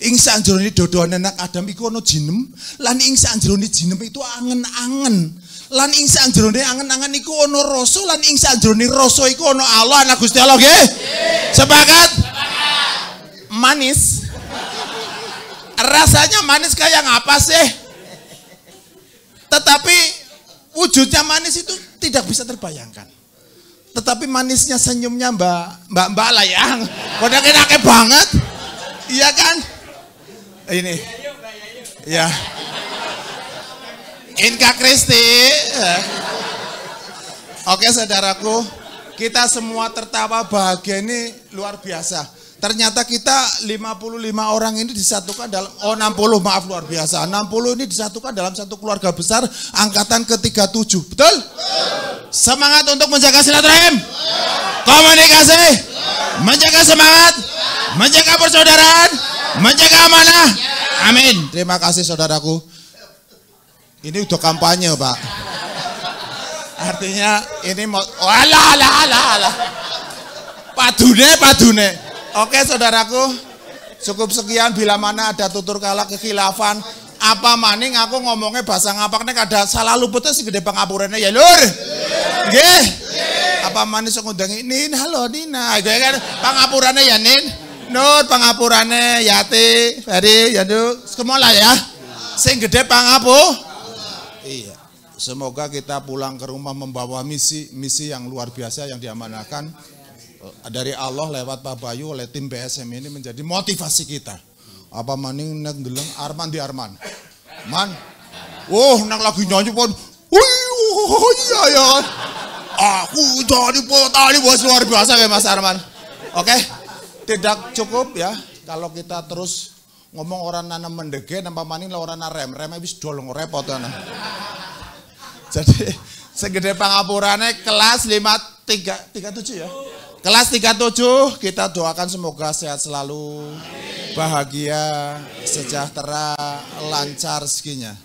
S9: Ing sanjroning dodone nang Adam iku ana jinem, lan ing sanjroning jinem itu angen-angen. Lan ing sanjroning angen-angen iku ana rasa, lan ing sanjroning rasa iku ana Allah, ana Gusti Allah nggih? Sepakat? Manis. Rasanya manis kayak apa sih? Tetapi wujudnya manis itu tidak bisa terbayangkan. Tetapi manisnya senyumnya Mbak Layang, kode enaknya banget, iya kan? Ini, ya, Inka Kristi. Oke saudaraku, kita semua tertawa bahagia ini luar biasa. Ternyata kita 55 orang ini disatukan dalam, 60 maaf luar biasa, 60 ini disatukan dalam satu keluarga besar angkatan ke-37, betul? Semangat untuk menjaga silaturahim, komunikasi, menjaga semangat, menjaga persaudaraan, menjaga amanah. Amin. Terima kasih saudaraku. Ini udah kampanye, Pak. Artinya ini mau alah. Padune. Oke, saudaraku. Cukup sekian, bila mana ada tutur kala kekhilafan, apa maning aku ngomongnya bahasa ngapak nek ada salah luputnya sih gede pangapurane ya, Lur. Nggih. Apa maning sok ngundangi Nin, halo Nina. Gue kan pangapurane ya, Nin. Nur pangapurane Yati, Ferry, Yandu, semola ya. Sing gede pangapur. Iya. Semoga kita pulang ke rumah membawa misi yang luar biasa yang diamanahkan dari Allah lewat Pak Bayu oleh tim BSM ini menjadi motivasi kita. Apa maning nek ndeleng Arman di Arman. Man. Nek lagi nyanyi pun iya. Aku jadi potali bos luar biasa kayak Mas Arman. Oke. Tidak cukup ya kalau kita terus ngomong orang nanam mendege nampak maning lah orang remnya wis dolong repot ana. Jadi segede pangapurane kelas 37 ya. Kelas 37 kita doakan semoga sehat selalu, bahagia, sejahtera, lancar rezekinya.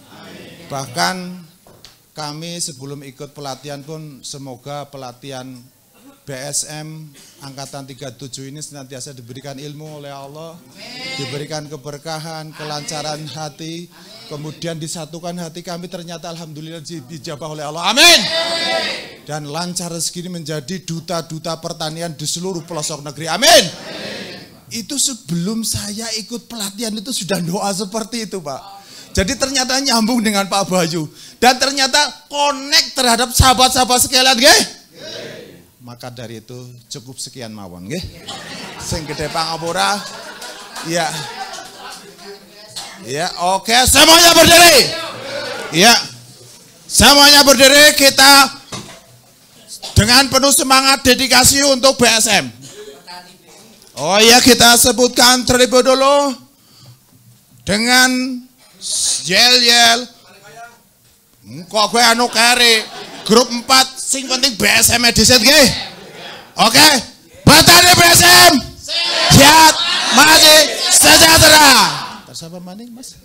S9: Bahkan kami sebelum ikut pelatihan pun semoga pelatihan BSM Angkatan 37 ini senantiasa diberikan ilmu oleh Allah, diberikan keberkahan, kelancaran hati, kemudian disatukan hati kami ternyata alhamdulillah dijabah oleh Allah. Amin. Dan lancar rezeki ini menjadi duta-duta pertanian di seluruh pelosok negeri. Amin. Itu sebelum saya ikut pelatihan itu sudah doa seperti itu, Pak. Jadi ternyata nyambung dengan Pak Bayu dan ternyata connect terhadap sahabat-sahabat sekalian, nggih. Maka dari itu cukup sekian mawon, nggih. Sing gede pangapura. Ya. Ya, oke, semuanya berdiri. Ya. Semuanya berdiri, kita dengan penuh semangat dedikasi untuk BSM. Oh iya, kita sebutkan terlebih dulu dengan yel-yel. Kok gue anu kari grup 4 sing penting BSM edition nggih. Oke. Petani BSM sehat, mati, sejahtera. Siapa maning, Mas?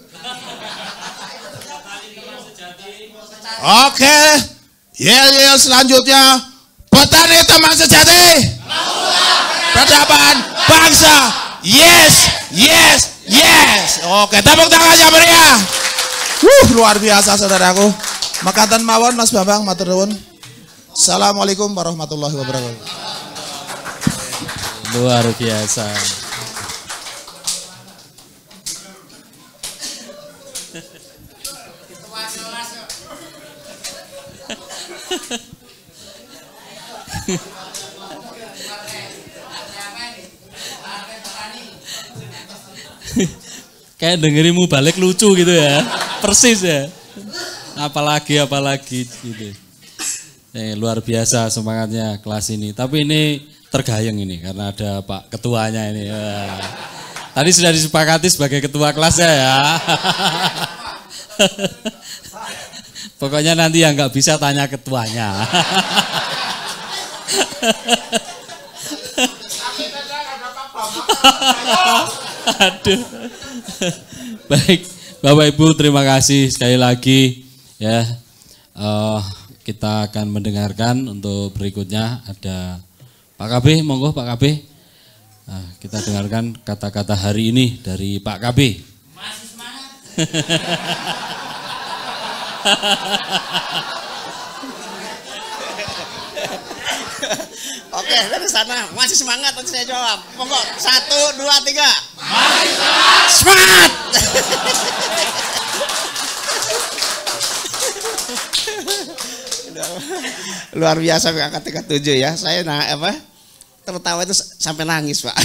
S9: Oke. Yel selanjutnya petani teman sejati. Peradaban bangsa. Yes. Oke, tepuk tangannya meriah. Luar biasa saudaraku. Makatan mawon Mas Bambang, matur nuwun. Assalamualaikum warahmatullahi wabarakatuh.
S2: Luar biasa. Kayak dengerimu balik lucu gitu ya, persis ya. Apalagi gitu. Luar biasa semangatnya kelas ini. Tapi ini tergayeng ini karena ada Pak Ketuanya ini. Wah. Tadi sudah disepakati sebagai ketua kelasnya ya. Pokoknya nanti yang nggak bisa tanya ketuanya. Aduh. Baik, Bapak Ibu terima kasih sekali lagi ya. Kita akan mendengarkan untuk berikutnya ada Pak KB, monggo Pak KB. Kita dengarkan kata-kata hari ini dari Pak KB. Masih semangat.
S10: Oke, dari sana masih semangat nanti saya jawab. Monggo 1, 2, 3.
S9: Masih semangat.
S10: Luar biasa angkat 37 ya. Saya tertawa itu sampai nangis, Pak.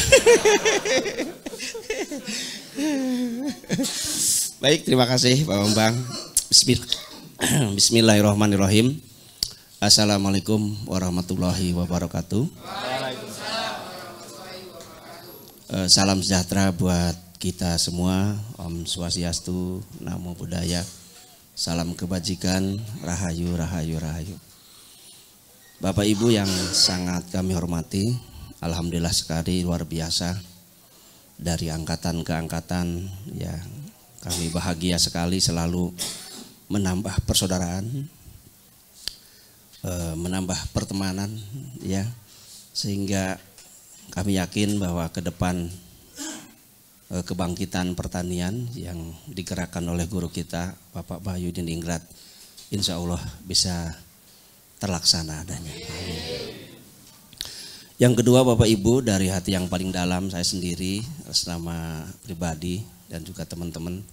S10: Baik, terima kasih Pak Bambang. Bismillahirrahmanirrahim. Assalamualaikum warahmatullahi wabarakatuh. Salam sejahtera buat kita semua. Om Swastiastu, Namo Buddhaya. Salam kebajikan, rahayu, rahayu, rahayu. Bapak Ibu yang sangat kami hormati, alhamdulillah sekali luar biasa. Dari angkatan ke angkatan ya
S11: Kami bahagia sekali selalu menambah persaudaraan, menambah pertemanan, ya, sehingga kami yakin bahwa ke depan kebangkitan pertanian yang digerakkan oleh guru kita Bapak Bayu Diningrat, insya Allah bisa terlaksana adanya. Yang kedua, Bapak Ibu, dari hati yang paling dalam saya sendiri, atas nama pribadi dan juga teman-teman,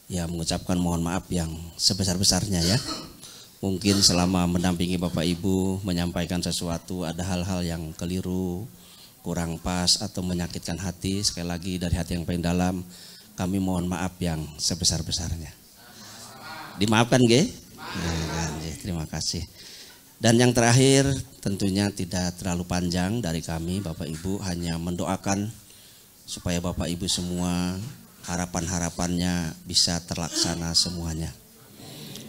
S11: ya mengucapkan mohon maaf yang sebesar-besarnya ya. Mungkin selama mendampingi Bapak Ibu menyampaikan sesuatu ada hal-hal yang keliru, kurang pas atau menyakitkan hati. Sekali lagi dari hati yang paling dalam kami mohon maaf yang sebesar-besarnya. Dimaafkan nggih? Terima kasih. Dan yang terakhir tentunya tidak terlalu panjang dari kami Bapak Ibu, hanya mendoakan supaya Bapak Ibu semua harapan-harapannya bisa terlaksana semuanya.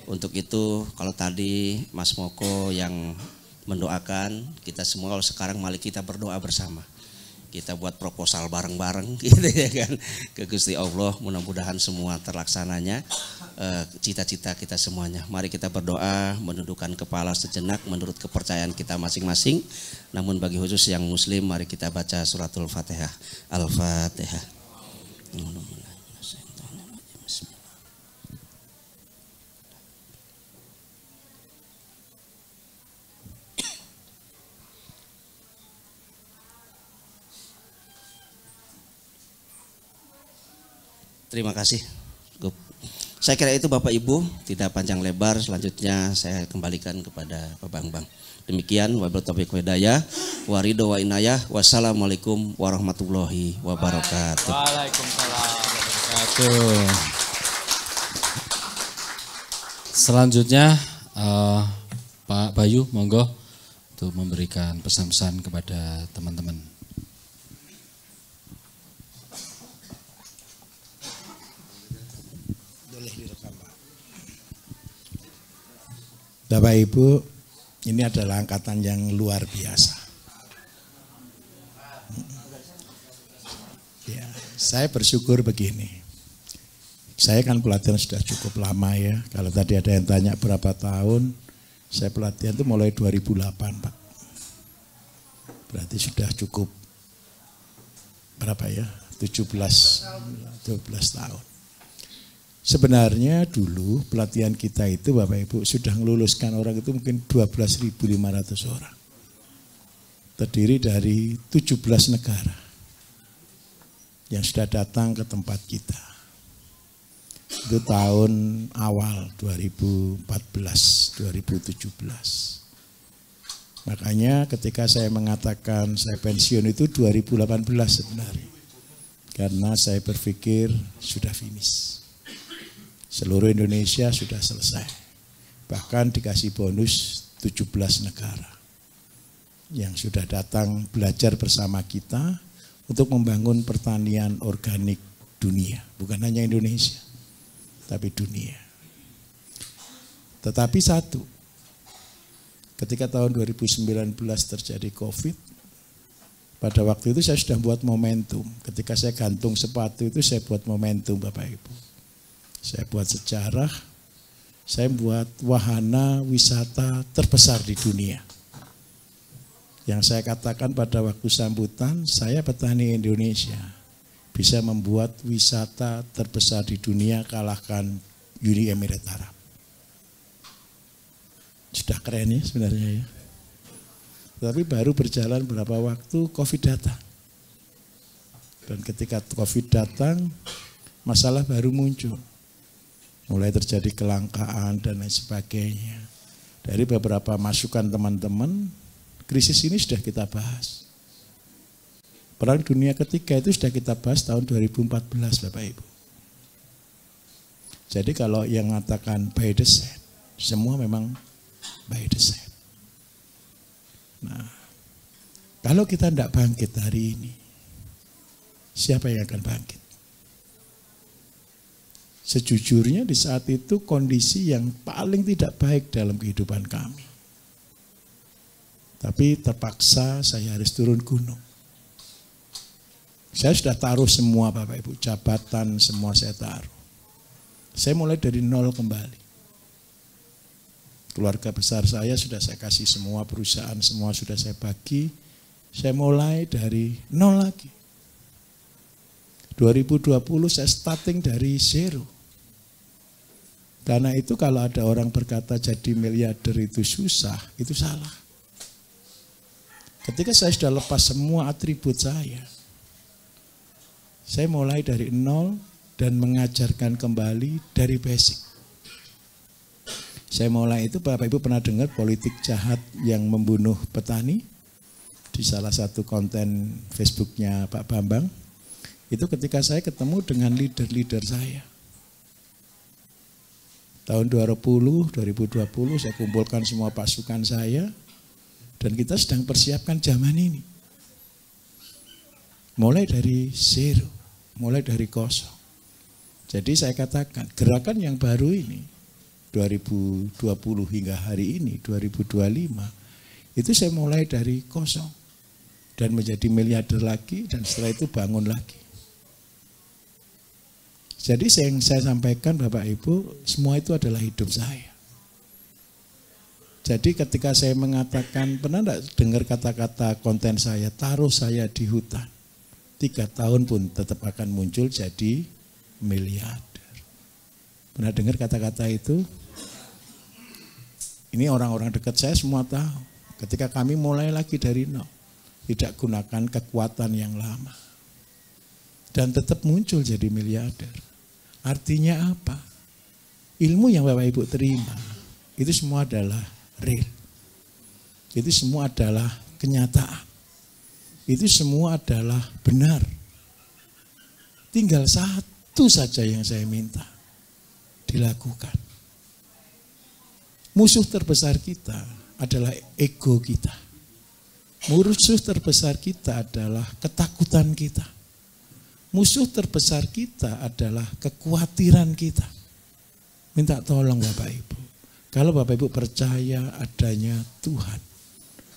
S11: Untuk itu kalau tadi Mas Moko yang mendoakan, kita semua kalau sekarang mari kita berdoa bersama. Kita buat proposal bareng-bareng gitu ya kan ke Gusti Allah, mudah-mudahan semua terlaksananya cita-cita kita semuanya. Mari kita berdoa, menundukkan kepala sejenak menurut kepercayaan kita masing-masing. Namun bagi khusus yang muslim, mari kita baca suratul Fatihah. Al-Fatihah. Terima kasih. Saya kira itu Bapak Ibu, tidak panjang lebar. Selanjutnya saya kembalikan kepada Pak Bambang. Demikian, wabillahi taufiq hidayah, waridho wa inayah. Wassalamualaikum warahmatullahi wabarakatuh.
S2: Waalaikumsalam warahmatullahi wabarakatuh. Selanjutnya Pak Bayu, monggo untuk memberikan pesan-pesan kepada teman-teman.
S12: Bapak Ibu, ini adalah angkatan yang luar biasa. Ya, saya bersyukur begini. Saya kan pelatihan sudah cukup lama ya. Kalau tadi ada yang tanya berapa tahun, saya pelatihan itu mulai 2008 Pak. Berarti sudah cukup berapa ya? 12 tahun. Sebenarnya dulu pelatihan kita itu Bapak Ibu sudah meluluskan orang itu mungkin 12.500 orang. Terdiri dari 17 negara yang sudah datang ke tempat kita. Itu tahun awal 2014, 2017. Makanya ketika saya mengatakan saya pensiun itu 2018 sebenarnya. Karena saya berpikir sudah finish. Seluruh Indonesia sudah selesai. Bahkan dikasih bonus 17 negara yang sudah datang belajar bersama kita untuk membangun pertanian organik dunia. Bukan hanya Indonesia, tapi dunia. Tetapi satu, ketika tahun 2019 terjadi COVID, pada waktu itu saya sudah buat momentum. Ketika saya gantung sepatu itu saya buat momentum Bapak Ibu. Saya buat sejarah, saya buat wahana wisata terbesar di dunia. Yang saya katakan pada waktu sambutan, saya petani Indonesia bisa membuat wisata terbesar di dunia kalahkan Uni Emirat Arab. Sudah keren ya sebenarnya ya. Tapi baru berjalan berapa waktu COVID datang. Dan ketika COVID datang, masalah baru muncul. Mulai terjadi kelangkaan dan lain sebagainya. Dari beberapa masukan teman-teman, krisis ini sudah kita bahas. Perang Dunia Ketiga itu sudah kita bahas tahun 2014 Bapak Ibu. Jadi kalau yang mengatakan by design, semua memang by design. Nah, kalau kita tidak bangkit hari ini, siapa yang akan bangkit? Sejujurnya di saat itu kondisi yang paling tidak baik dalam kehidupan kami. Tapi terpaksa saya harus turun gunung. Saya sudah taruh semua Bapak Ibu, jabatan semua saya taruh. Saya mulai dari nol kembali. Keluarga besar saya sudah saya kasih semua, perusahaan semua sudah saya bagi. Saya mulai dari nol lagi. 2020 saya starting dari zero. Karena itu kalau ada orang berkata jadi miliarder itu susah, itu salah. Ketika saya sudah lepas semua atribut saya mulai dari nol dan mengajarkan kembali dari basic. Saya mulai itu, Bapak Ibu pernah dengar politik jahat yang membunuh petani? Di salah satu konten Facebooknya Pak Bambang. Itu ketika saya ketemu dengan leader-leader saya. Tahun 2020 saya kumpulkan semua pasukan saya. Dan kita sedang persiapkan zaman ini. Mulai dari zero, mulai dari kosong. Jadi saya katakan gerakan yang baru ini, 2020 hingga hari ini, 2025, itu saya mulai dari kosong. Dan menjadi miliarder lagi dan setelah itu bangun lagi. Jadi yang saya sampaikan Bapak Ibu, semua itu adalah hidup saya. Jadi ketika saya mengatakan, pernah enggak dengar kata-kata konten saya, taruh saya di hutan. 3 tahun pun tetap akan muncul jadi miliarder. Pernah dengar kata-kata itu? Ini orang-orang dekat saya semua tahu. Ketika kami mulai lagi dari nol, tidak gunakan kekuatan yang lama. Dan tetap muncul jadi miliarder. Artinya apa? Ilmu yang Bapak Ibu terima, itu semua adalah real. Itu semua adalah kenyataan. Itu semua adalah benar. Tinggal satu saja yang saya minta dilakukan. Musuh terbesar kita adalah ego kita. Musuh terbesar kita adalah ketakutan kita. Musuh terbesar kita adalah kekhawatiran kita. Minta tolong Bapak Ibu. Kalau Bapak Ibu percaya adanya Tuhan,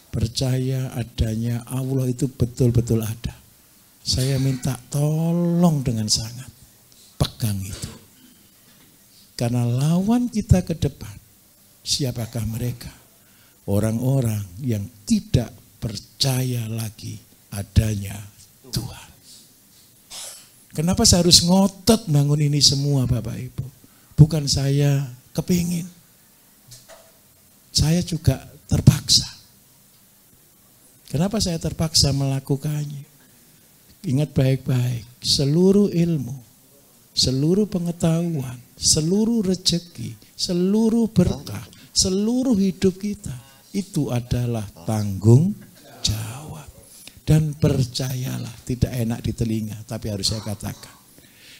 S12: percaya adanya Allah itu betul-betul ada, saya minta tolong dengan sangat, pegang itu. Karena lawan kita ke depan, siapakah mereka? Orang-orang yang tidak percaya lagi adanya Tuhan. Kenapa saya harus ngotot bangun ini semua Bapak Ibu? Bukan saya kepingin. Saya juga terpaksa. Kenapa saya terpaksa melakukannya? Ingat baik-baik, seluruh ilmu, seluruh pengetahuan, seluruh rezeki, seluruh berkah, seluruh hidup kita, itu adalah tanggung jawab. Dan percayalah, tidak enak di telinga, tapi harus saya katakan.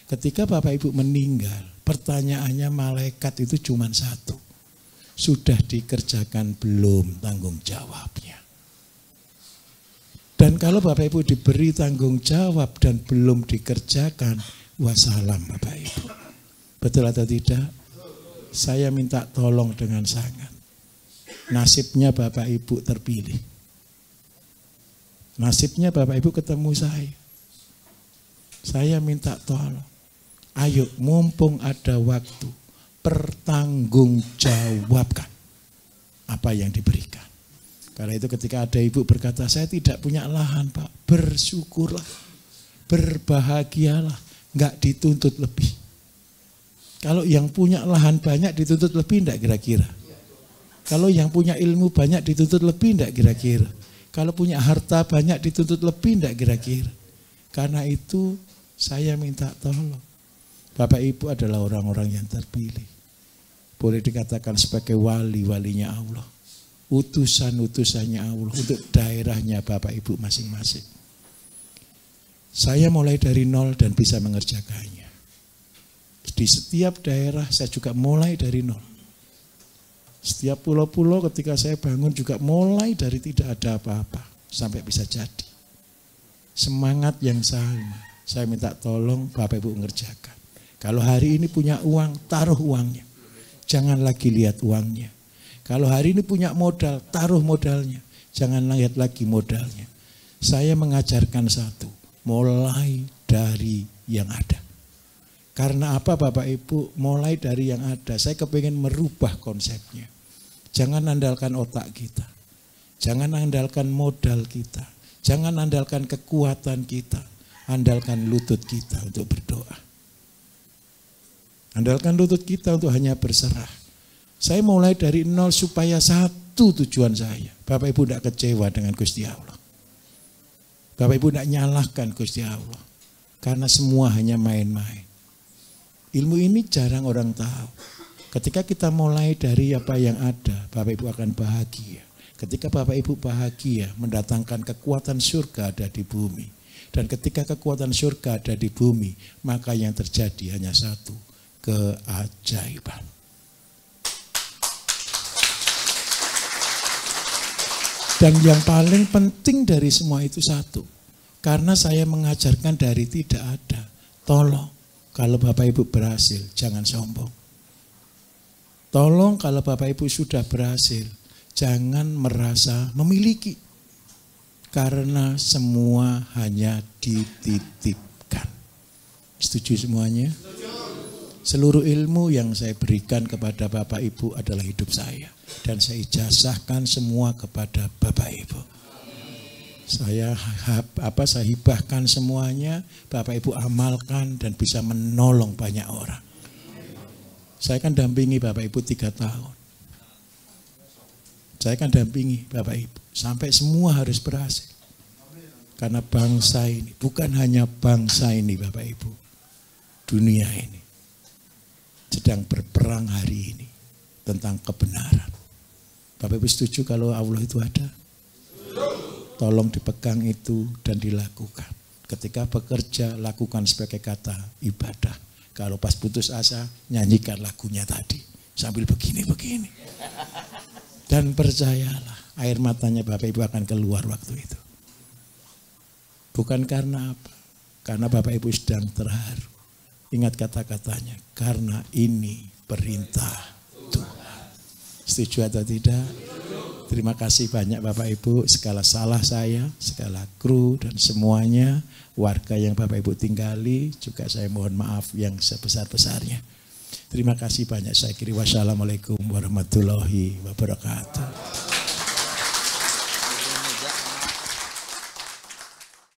S12: Ketika Bapak Ibu meninggal, pertanyaannya malaikat itu cuma satu. Sudah dikerjakan belum tanggung jawabnya? Dan kalau Bapak Ibu diberi tanggung jawab dan belum dikerjakan, wassalam Bapak Ibu. Betul atau tidak? Saya minta tolong dengan sangat. Nasibnya Bapak Ibu terpilih. Nasibnya Bapak Ibu ketemu saya. Saya minta tolong. Ayo mumpung ada waktu, pertanggungjawabkan apa yang diberikan. Karena itu ketika ada ibu berkata, saya tidak punya lahan Pak, bersyukurlah, berbahagialah, enggak dituntut lebih. Kalau yang punya lahan banyak dituntut lebih enggak kira-kira? Kalau yang punya ilmu banyak dituntut lebih enggak kira-kira? Kalau punya harta banyak dituntut lebih enggak kira-kira? Karena itu saya minta tolong. Bapak Ibu adalah orang-orang yang terpilih. Boleh dikatakan sebagai wali-walinya Allah. Utusan-utusannya Allah untuk daerahnya Bapak Ibu masing-masing. Saya mulai dari nol dan bisa mengerjakannya. Di setiap daerah saya juga mulai dari nol. Setiap pulau-pulau ketika saya bangun juga mulai dari tidak ada apa-apa sampai bisa jadi. Semangat yang sama. Saya minta tolong Bapak Ibu mengerjakan. Kalau hari ini punya uang, taruh uangnya. Jangan lagi lihat uangnya. Kalau hari ini punya modal, taruh modalnya. Jangan lihat lagi modalnya. Saya mengajarkan satu, mulai dari yang ada. Karena apa Bapak Ibu? Mulai dari yang ada, saya kepingin merubah konsepnya. Jangan andalkan otak kita. Jangan andalkan modal kita. Jangan andalkan kekuatan kita. Andalkan lutut kita untuk berdoa. Andalkan lutut kita untuk hanya berserah. Saya mulai dari nol supaya satu tujuan saya. Bapak Ibu tidak kecewa dengan Gusti Allah. Bapak Ibu tidak nyalahkan Gusti Allah. Karena semua hanya main-main. Ilmu ini jarang orang tahu. Ketika kita mulai dari apa yang ada, Bapak Ibu akan bahagia. Ketika Bapak Ibu bahagia, mendatangkan kekuatan surga ada di bumi. Dan ketika kekuatan surga ada di bumi, maka yang terjadi hanya satu, keajaiban. Dan yang paling penting dari semua itu satu. Karena saya mengajarkan dari tidak ada. Tolong, kalau Bapak Ibu berhasil, jangan sombong. Tolong kalau Bapak Ibu sudah berhasil, jangan merasa memiliki. Karena semua hanya dititipkan. Setuju semuanya? Seluruh ilmu yang saya berikan kepada Bapak Ibu adalah hidup saya. Dan saya ijazahkan semua kepada Bapak Ibu. Saya hibahkan semuanya, Bapak Ibu amalkan dan bisa menolong banyak orang. Saya kan dampingi Bapak Ibu 3 tahun. Saya kan dampingi Bapak Ibu sampai semua harus berhasil. Karena bangsa ini, bukan hanya bangsa ini Bapak Ibu, dunia ini sedang berperang hari ini tentang kebenaran. Bapak Ibu setuju kalau Allah itu ada? Tolong dipegang itu dan dilakukan. Ketika bekerja, lakukan sebagai kata ibadah. Kalau pas putus asa, nyanyikan lagunya tadi. Sambil begini-begini. Dan percayalah, air matanya Bapak Ibu akan keluar waktu itu. Bukan karena apa? Karena Bapak Ibu sedang terharu. Ingat kata-katanya, karena ini perintah Tuhan. Setuju atau tidak? Terima kasih banyak Bapak Ibu, segala salah saya, segala kru dan semuanya, warga yang Bapak Ibu tinggali, juga saya mohon maaf yang sebesar-besarnya. Terima kasih banyak, saya kiri. Wassalamualaikum warahmatullahi wabarakatuh.